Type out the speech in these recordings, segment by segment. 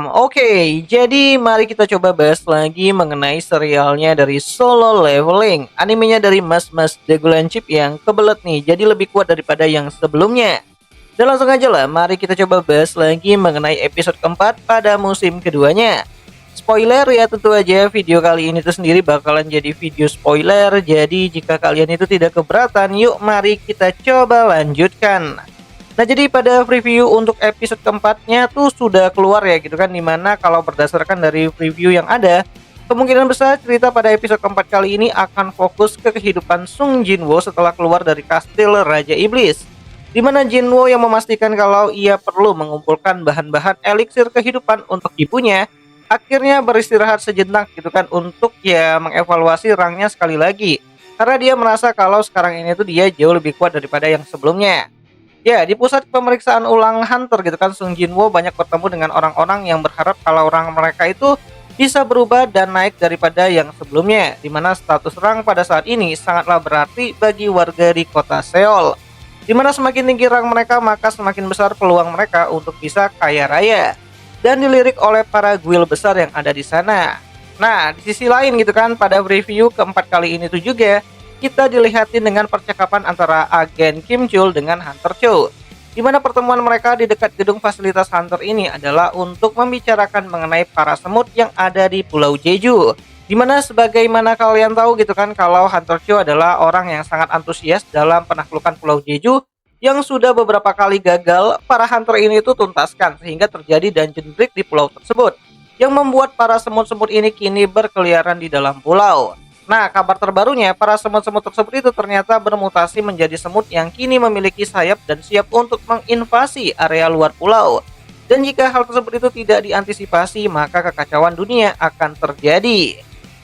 Oke, jadi mari kita coba bahas lagi mengenai serialnya dari Solo Leveling. Animenya dari Mas Degulan Chip yang kebelet nih, jadi lebih kuat daripada yang sebelumnya. Dan langsung aja lah, mari kita coba bahas lagi mengenai episode keempat pada musim keduanya. Spoiler ya, tentu aja video kali ini tuh sendiri bakalan jadi video spoiler. Jadi jika kalian itu tidak keberatan, yuk mari kita coba lanjutkan. Nah, jadi pada preview untuk episode keempatnya tuh sudah keluar ya gitu kan, dimana kalau berdasarkan dari preview yang ada, kemungkinan besar cerita pada episode keempat kali ini akan fokus ke kehidupan Sung Jinwoo setelah keluar dari kastil Raja Iblis, dimana Jinwoo yang memastikan kalau ia perlu mengumpulkan bahan-bahan eliksir kehidupan untuk ibunya, akhirnya beristirahat sejenak gitu kan untuk ya mengevaluasi rangnya sekali lagi, karena dia merasa kalau sekarang ini tuh dia jauh lebih kuat daripada yang sebelumnya. Ya, di pusat pemeriksaan ulang Hunter gitu kan, Sung Jinwoo banyak bertemu dengan orang-orang yang berharap kalau rang mereka itu bisa berubah dan naik daripada yang sebelumnya, di mana status rang pada saat ini sangatlah berarti bagi warga di kota Seoul. Di mana semakin tinggi rang mereka, maka semakin besar peluang mereka untuk bisa kaya raya dan dilirik oleh para guild besar yang ada di sana. Nah, di sisi lain gitu kan, pada review keempat kali ini tuh juga kita dilihatin dengan percakapan antara agen Kim Chul dengan Hunter Cho, di mana pertemuan mereka di dekat gedung fasilitas Hunter ini adalah untuk membicarakan mengenai para semut yang ada di Pulau Jeju. Di mana sebagaimana kalian tahu gitu kan, kalau Hunter Cho adalah orang yang sangat antusias dalam penaklukan Pulau Jeju yang sudah beberapa kali gagal para hunter ini itu tuntaskan, sehingga terjadi dungeon break di pulau tersebut yang membuat para semut-semut ini kini berkeliaran di dalam pulau. Nah, kabar terbarunya, para semut-semut tersebut itu ternyata bermutasi menjadi semut yang kini memiliki sayap dan siap untuk menginvasi area luar pulau. Dan jika hal tersebut itu tidak diantisipasi, maka kekacauan dunia akan terjadi.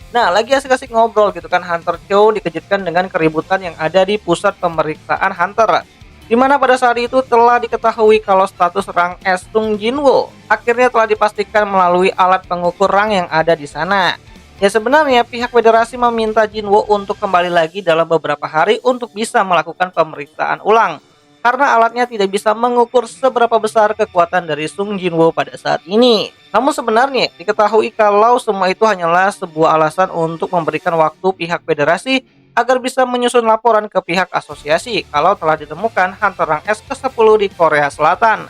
Nah, lagi asik-asik ngobrol gitu kan, Hunter Cho dikejutkan dengan keributan yang ada di pusat pemeriksaan Hunter, di mana pada saat itu telah diketahui kalau status rang S Sung Jinwoo akhirnya telah dipastikan melalui alat pengukur rang yang ada di sana. Ya, sebenarnya pihak federasi meminta Jinwoo untuk kembali lagi dalam beberapa hari untuk bisa melakukan pemeriksaan ulang, karena alatnya tidak bisa mengukur seberapa besar kekuatan dari Sung Jinwoo pada saat ini. Namun sebenarnya diketahui kalau semua itu hanyalah sebuah alasan untuk memberikan waktu pihak federasi agar bisa menyusun laporan ke pihak asosiasi kalau telah ditemukan Hunter rang S ke-10 di Korea Selatan.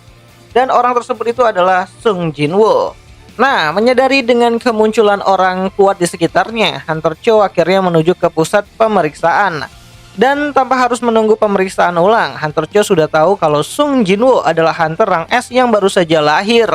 Dan orang tersebut itu adalah Sung Jinwoo. Nah, menyadari dengan kemunculan orang kuat di sekitarnya, Hunter Cho akhirnya menuju ke pusat pemeriksaan. Dan tanpa harus menunggu pemeriksaan ulang, Hunter Cho sudah tahu kalau Sung Jinwoo adalah Hunter rang S yang baru saja lahir.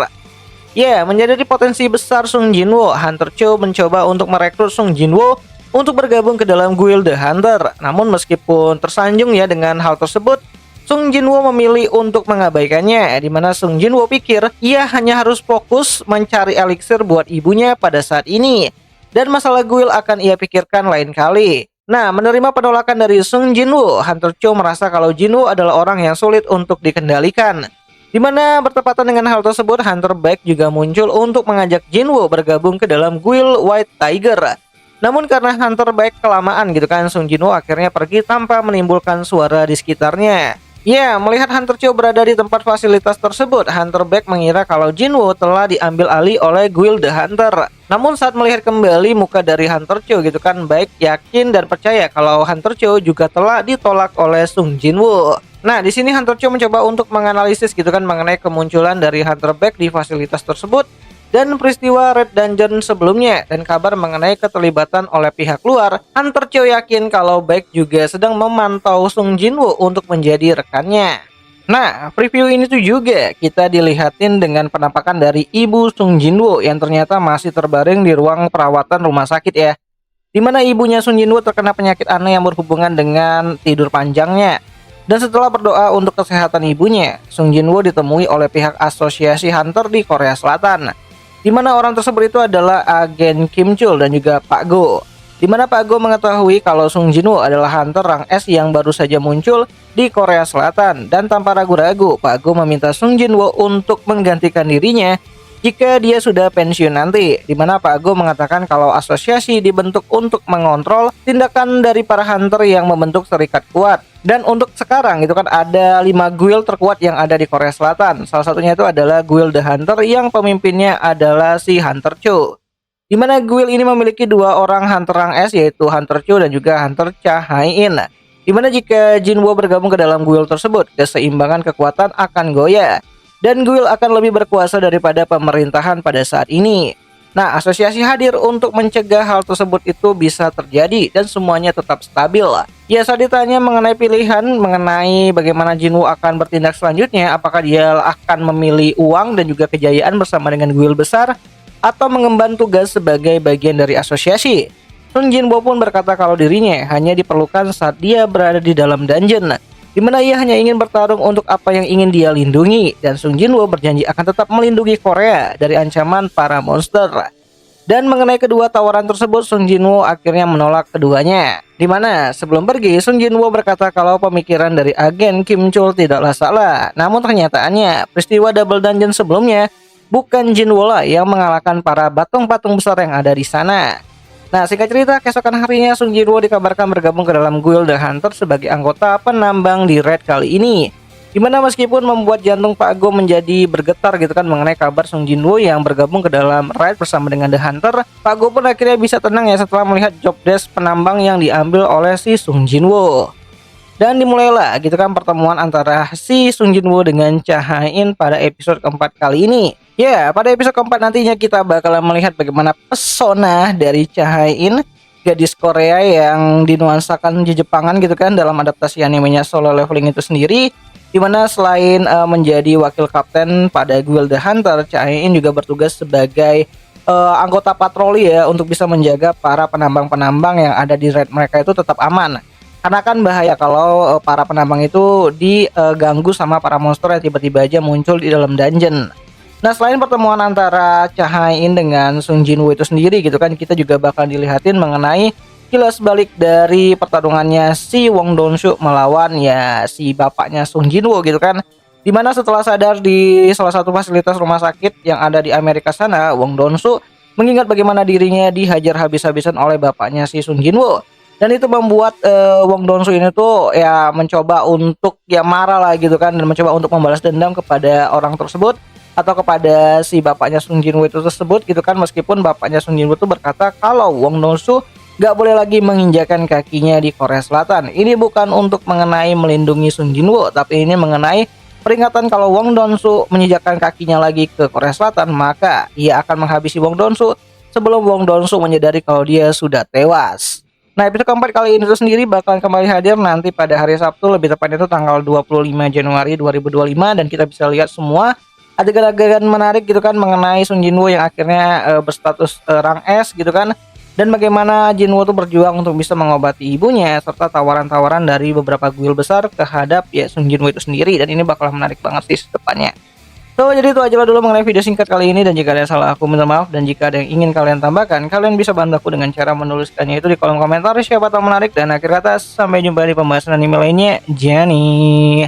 Ya, menyadari potensi besar Sung Jinwoo, Hunter Cho mencoba untuk merekrut Sung Jinwoo untuk bergabung ke dalam guild The Hunter. Namun meskipun tersanjung ya dengan hal tersebut, Sung Jinwoo memilih untuk mengabaikannya, di mana Sung Jinwoo pikir ia hanya harus fokus mencari eliksir buat ibunya pada saat ini, dan masalah guild akan ia pikirkan lain kali. Nah, menerima penolakan dari Sung Jinwoo, Hunter Cho merasa kalau Jinwoo adalah orang yang sulit untuk dikendalikan. Di mana bertepatan dengan hal tersebut, Hunter Baek juga muncul untuk mengajak Jinwoo bergabung ke dalam guild White Tiger. Namun karena Hunter Baek kelamaan gitu kan, Sung Jinwoo akhirnya pergi tanpa menimbulkan suara di sekitarnya. Ya, melihat Hunter Cho berada di tempat fasilitas tersebut, Hunter Baek mengira kalau Jinwoo telah diambil alih oleh guild The Hunter. Namun saat melihat kembali muka dari Hunter Cho gitu kan, Baek yakin dan percaya kalau Hunter Cho juga telah ditolak oleh Sung Jinwoo. Nah, di sini Hunter Cho mencoba untuk menganalisis gitu kan mengenai kemunculan dari Hunter Baek di fasilitas tersebut dan peristiwa Red Dungeon sebelumnya dan kabar mengenai keterlibatan oleh pihak luar. Hunter Cho yakin kalau Baek juga sedang memantau Sung Jinwoo untuk menjadi rekannya. Nah, preview ini tuh juga kita dilihatin dengan penampakan dari ibu Sung Jinwoo yang ternyata masih terbaring di ruang perawatan rumah sakit ya. Dimana ibunya Sung Jinwoo terkena penyakit aneh yang berhubungan dengan tidur panjangnya. Dan setelah berdoa untuk kesehatan ibunya, Sung Jinwoo ditemui oleh pihak asosiasi Hunter di Korea Selatan, di mana orang tersebut itu adalah agen Kim Chul dan juga Pak Go. Di mana Pak Go mengetahui kalau Sung Jinwoo adalah Hunter rang S yang baru saja muncul di Korea Selatan, dan tanpa ragu-ragu Pak Go meminta Sung Jinwoo untuk menggantikan dirinya jika dia sudah pensiun nanti, di mana Pak Go mengatakan kalau asosiasi dibentuk untuk mengontrol tindakan dari para hunter yang membentuk serikat kuat. Dan untuk sekarang itu kan ada 5 guild terkuat yang ada di Korea Selatan. Salah satunya itu adalah Guild The Hunter yang pemimpinnya adalah si Hunter Cho. Di mana guild ini memiliki 2 orang hunter rang S, yaitu Hunter Cho dan juga Hunter Cha Hai-in. Di mana jika Jinwo bergabung ke dalam guild tersebut, keseimbangan kekuatan akan goyah dan guild akan lebih berkuasa daripada pemerintahan pada saat ini. Nah, asosiasi hadir untuk mencegah hal tersebut itu bisa terjadi dan semuanya tetap stabil. Ya, saat ditanya mengenai pilihan, mengenai bagaimana Jinwoo akan bertindak selanjutnya, apakah dia akan memilih uang dan juga kejayaan bersama dengan guild besar, atau mengemban tugas sebagai bagian dari asosiasi. Sung Jinwoo pun berkata kalau dirinya hanya diperlukan saat dia berada di dalam dungeon, di mana ia hanya ingin bertarung untuk apa yang ingin dia lindungi, dan Sung Jinwoo berjanji akan tetap melindungi Korea dari ancaman para monster. Dan mengenai kedua tawaran tersebut, Sung Jinwoo akhirnya menolak keduanya. Di mana sebelum pergi, Sung Jinwoo berkata kalau pemikiran dari agen Kim Chul tidaklah salah. Namun kenyataannya, peristiwa double dungeon sebelumnya bukan Jinwoo lah yang mengalahkan para patung besar yang ada di sana. Nah, singkat cerita, keesokan harinya Sung Jinwoo dikabarkan bergabung ke dalam Guild The Hunter sebagai anggota penambang di raid kali ini. Dimana meskipun membuat jantung Pak Go menjadi bergetar gitu kan mengenai kabar Sung Jinwoo yang bergabung ke dalam raid bersama dengan The Hunter, Pak Go pun akhirnya bisa tenang ya setelah melihat job desk penambang yang diambil oleh si Sung Jinwoo. Dan dimulailah gitu kan pertemuan antara si Sung Jinwoo dengan Cha Hae-in pada episode keempat kali ini. Ya, pada episode keempat nantinya kita bakalan melihat bagaimana pesona dari Cha Hae-in, gadis Korea yang dinuansakan Jepangan gitu kan dalam adaptasi animenya Solo Leveling itu sendiri. Dimana selain menjadi wakil kapten pada Guild The Hunter, Cha Hae-in juga bertugas sebagai anggota patroli ya untuk bisa menjaga para penambang-penambang yang ada di raid mereka itu tetap aman. Karena kan bahaya kalau para penambang itu diganggu sama para monster yang tiba-tiba aja muncul di dalam dungeon. Nah, selain pertemuan antara Cha Hae-in dengan Sung Jinwoo itu sendiri gitu kan, kita juga bakal dilihatin mengenai kilas balik dari pertarungannya si Wong Dong-soo melawan ya si bapaknya Sung Jinwoo gitu kan. Dimana setelah sadar di salah satu fasilitas rumah sakit yang ada di Amerika sana, Wong Dong-soo mengingat bagaimana dirinya dihajar habis-habisan oleh bapaknya si Sung Jinwoo. Dan itu membuat Wong Dong-soo ini tuh ya mencoba untuk ya marah lah gitu kan, dan mencoba untuk membalas dendam kepada orang tersebut atau kepada si bapaknya Sung Jinwoo itu tersebut gitu kan, meskipun bapaknya Sung Jinwoo itu berkata kalau Wong Dong-soo gak boleh lagi menginjakan kakinya di Korea Selatan. Ini bukan untuk mengenai melindungi Sung Jinwoo, tapi ini mengenai peringatan kalau Wong Dong-soo menginjakan kakinya lagi ke Korea Selatan, maka ia akan menghabisi Wong Dong-soo sebelum Wong Dong-soo menyadari kalau dia sudah tewas. Nah, episode keempat kali ini itu sendiri bakalan kembali hadir nanti pada hari Sabtu, lebih tepatnya itu tanggal 25 Januari 2025, dan kita bisa lihat semua adegan-adegan menarik gitu kan mengenai Sung Jinwoo yang akhirnya berstatus rang S gitu kan, dan bagaimana Jinwoo tuh berjuang untuk bisa mengobati ibunya, serta tawaran-tawaran dari beberapa guild besar terhadap ya Sung Jinwoo itu sendiri, dan ini bakal menarik banget sih depannya. So, jadi itu aja lah dulu mengenai video singkat kali ini, dan jika ada yang salah aku minta maaf, dan jika ada yang ingin kalian tambahkan, kalian bisa bantu aku dengan cara menuliskannya itu di kolom komentar. Siapa tahu menarik, dan akhir kata sampai jumpa di pembahasan anime lainnya. Jani.